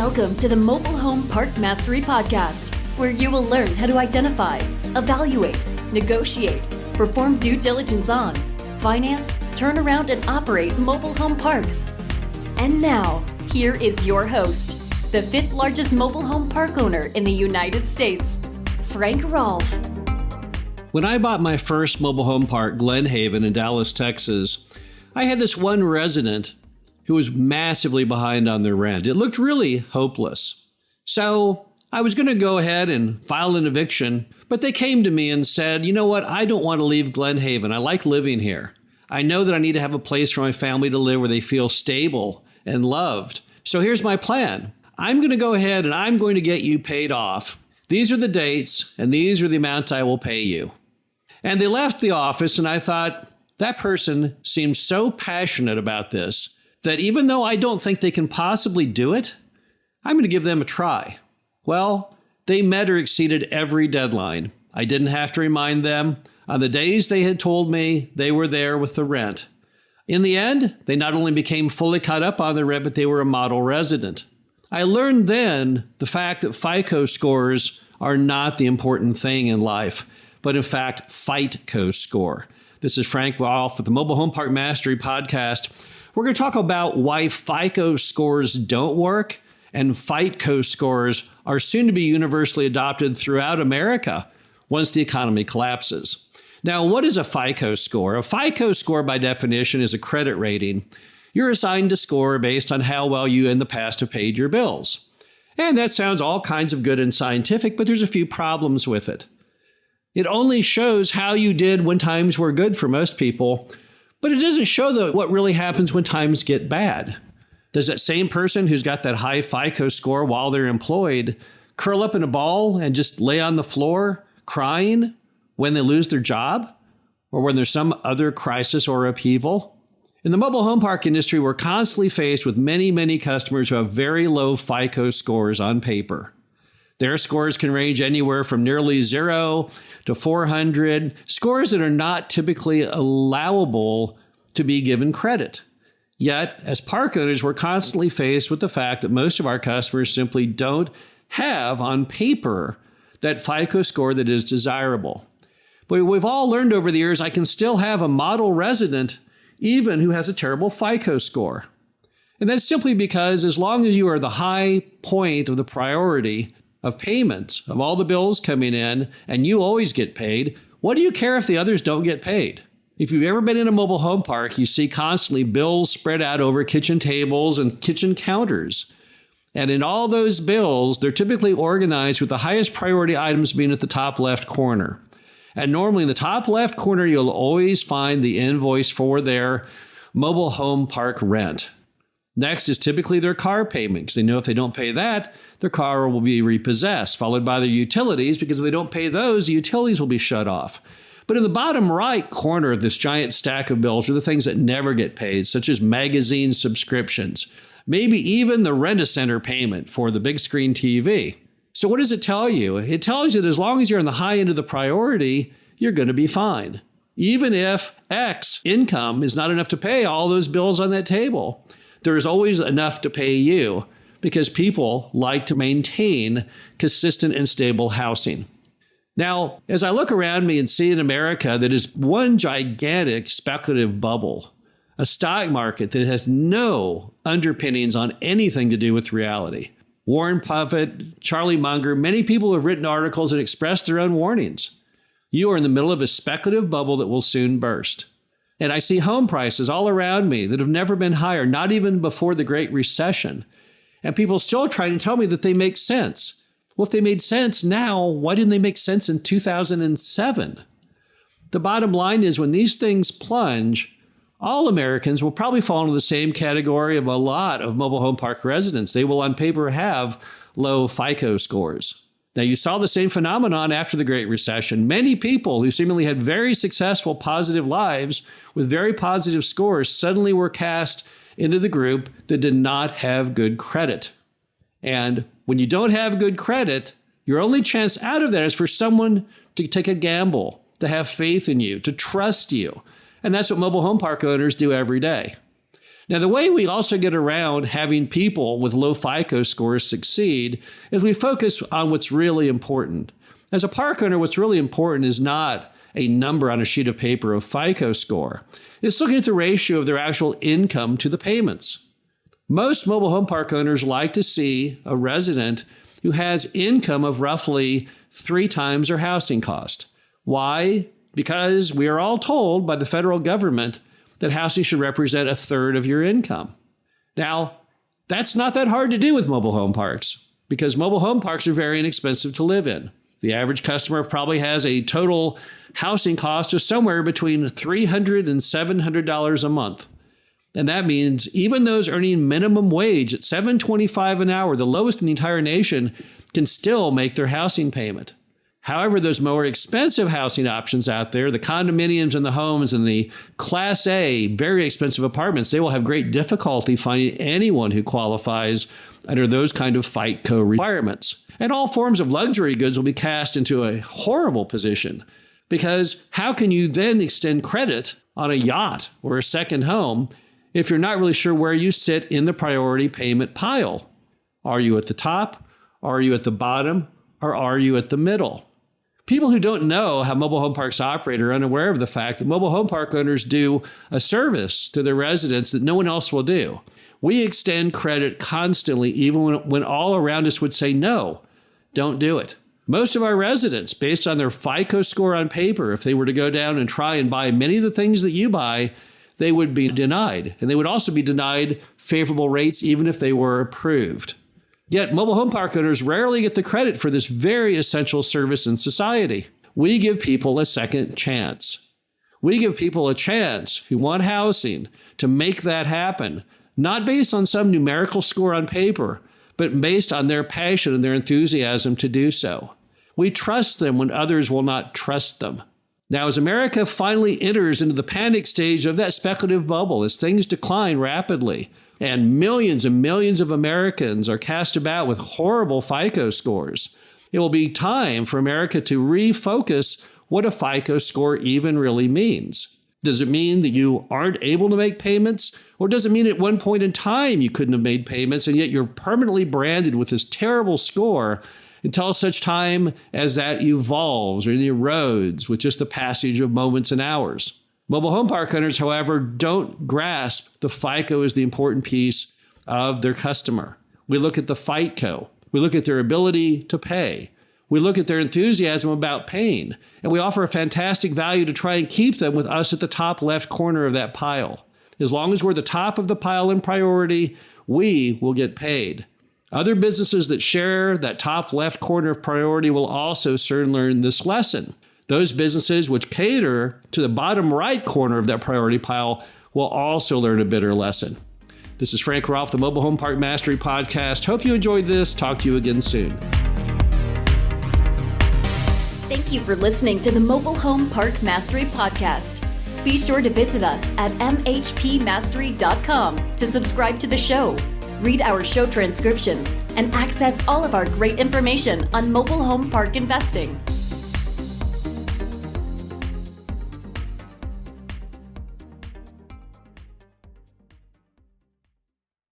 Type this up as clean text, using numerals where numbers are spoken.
Welcome to the Mobile Home Park Mastery Podcast, where you will learn how to identify, evaluate, negotiate, perform due diligence on, finance, turn around, and operate mobile home parks. And now, here is your host, the fifth largest mobile home park owner in the United States, Frank Rolfe. When I bought my first mobile home park, Glen Haven in Dallas, Texas, I had this one resident who was massively behind on their rent. It looked really hopeless. So I was going to go ahead and file an eviction, but they came to me and said, you know what, I don't want to leave Glen Haven. I like living here. I know that I need to have a place for my family to live where they feel stable and loved. So here's my plan. I'm going to go ahead and I'm going to get you paid off. These are the dates and these are the amounts I will pay you. And they left the office and I thought, that person seems so passionate about this that even though I don't think they can possibly do it, I'm going to give them a try. Well, they met or exceeded every deadline. I didn't have to remind them. On the days they had told me, they were there with the rent. In the end, they not only became fully caught up on the rent, but they were a model resident. I learned then the fact that FICO scores are not the important thing in life, but in fact, Fightco score. This is Frank Rolfe with the Mobile Home Park Mastery Podcast. We're going to talk about why FICO scores don't work, and Fightco scores are soon to be universally adopted throughout America once the economy collapses. Now, what is a FICO score? A FICO score, by definition, is a credit rating. You're assigned a score based on how well you in the past have paid your bills. And that sounds all kinds of good and scientific, but there's a few problems with it. It only shows how you did when times were good for most people, but it doesn't show what really happens when times get bad. Does that same person who's got that high FICO score while they're employed curl up in a ball and just lay on the floor crying when they lose their job or when there's some other crisis or upheaval? In the mobile home park industry, we're constantly faced with many customers who have very low FICO scores on paper. Their scores can range anywhere from nearly 0 to 400, scores that are not typically allowable to be given credit. Yet, as park owners, we're constantly faced with the fact that most of our customers simply don't have on paper that FICO score that is desirable. But we've all learned over the years I can still have a model resident even who has a terrible FICO score. And that's simply because as long as you are the high point of the priority of payments, of all the bills coming in, and you always get paid, what do you care if the others don't get paid? If you've ever been in a mobile home park, you see constantly bills spread out over kitchen tables and kitchen counters. And in all those bills, they're typically organized with the highest priority items being at the top left corner. And normally in the top left corner, you'll always find the invoice for their mobile home park rent. Next is typically their car payment, because they know if they don't pay that, their car will be repossessed, followed by their utilities, because if they don't pay those, the utilities will be shut off. But in the bottom right corner of this giant stack of bills are the things that never get paid, such as magazine subscriptions, maybe even the rent-a-center payment for the big screen TV. So what does it tell you? It tells you that as long as you're on the high end of the priority, you're going to be fine. Even if X income is not enough to pay all those bills on that table, there's always enough to pay you because people like to maintain consistent and stable housing. Now, as I look around me and see in America that is one gigantic speculative bubble, a stock market that has no underpinnings on anything to do with reality. Warren Buffett, Charlie Munger, many people have written articles and expressed their own warnings. You are in the middle of a speculative bubble that will soon burst. And I see home prices all around me that have never been higher, not even before the Great Recession. And people still trying to tell me that they make sense. Well, if they made sense now, why didn't they make sense in 2007? The bottom line is when these things plunge, all Americans will probably fall into the same category of a lot of mobile home park residents. They will on paper have low FICO scores. Now, you saw the same phenomenon after the Great Recession. Many people who seemingly had very successful, positive lives with very positive scores suddenly were cast into the group that did not have good credit. And when you don't have good credit, your only chance out of that is for someone to take a gamble, to have faith in you, to trust you. And that's what mobile home park owners do every day. Now, the way we also get around having people with low FICO scores succeed is we focus on what's really important. As a park owner, what's really important is not a number on a sheet of paper of FICO score. It's looking at the ratio of their actual income to the payments. Most mobile home park owners like to see a resident who has income of roughly 3 times their housing cost. Why? Because we are all told by the federal government that housing should represent 1/3 of your income. Now, that's not that hard to do with mobile home parks because mobile home parks are very inexpensive to live in. The average customer probably has a total housing cost of somewhere between $300 and $700 a month. And that means even those earning minimum wage at $7.25 an hour, the lowest in the entire nation, can still make their housing payment. However, those more expensive housing options out there, the condominiums and the homes and the Class A, very expensive apartments, they will have great difficulty finding anyone who qualifies under those kind of Fightco requirements. And all forms of luxury goods will be cast into a horrible position because how can you then extend credit on a yacht or a second home if you're not really sure where you sit in the priority payment pile? Are you at the top? Are you at the bottom? Or are you at the middle? People who don't know how mobile home parks operate are unaware of the fact that mobile home park owners do a service to their residents that no one else will do. We extend credit constantly, even when all around us would say, no, don't do it. Most of our residents, based on their FICO score on paper, if they were to go down and try and buy many of the things that you buy, they would be denied. And they would also be denied favorable rates, even if they were approved. Yet mobile home park owners rarely get the credit for this very essential service in society. We give people a second chance. We give people a chance who want housing to make that happen, not based on some numerical score on paper, but based on their passion and their enthusiasm to do so. We trust them when others will not trust them. Now, as America finally enters into the panic stage of that speculative bubble, as things decline rapidly, and millions of Americans are cast about with horrible FICO scores, it will be time for America to refocus what a FICO score even really means. Does it mean that you aren't able to make payments? Or does it mean at one point in time you couldn't have made payments and yet you're permanently branded with this terrible score until such time as that evolves or erodes with just the passage of moments and hours? Mobile home park owners, however, don't grasp the FICO as the important piece of their customer. We look at the Fightco. We look at their ability to pay. We look at their enthusiasm about paying. And we offer a fantastic value to try and keep them with us at the top left corner of that pile. As long as we're the top of the pile in priority, we will get paid. Other businesses that share that top left corner of priority will also soon learn this lesson. Those businesses which cater to the bottom right corner of that priority pile will also learn a bitter lesson. This is Frank Rolfe, the Mobile Home Park Mastery Podcast. Hope you enjoyed this. Talk to you again soon. Thank you for listening to the Mobile Home Park Mastery Podcast. Be sure to visit us at mhpmastery.com to subscribe to the show, read our show transcriptions, and access all of our great information on mobile home park investing.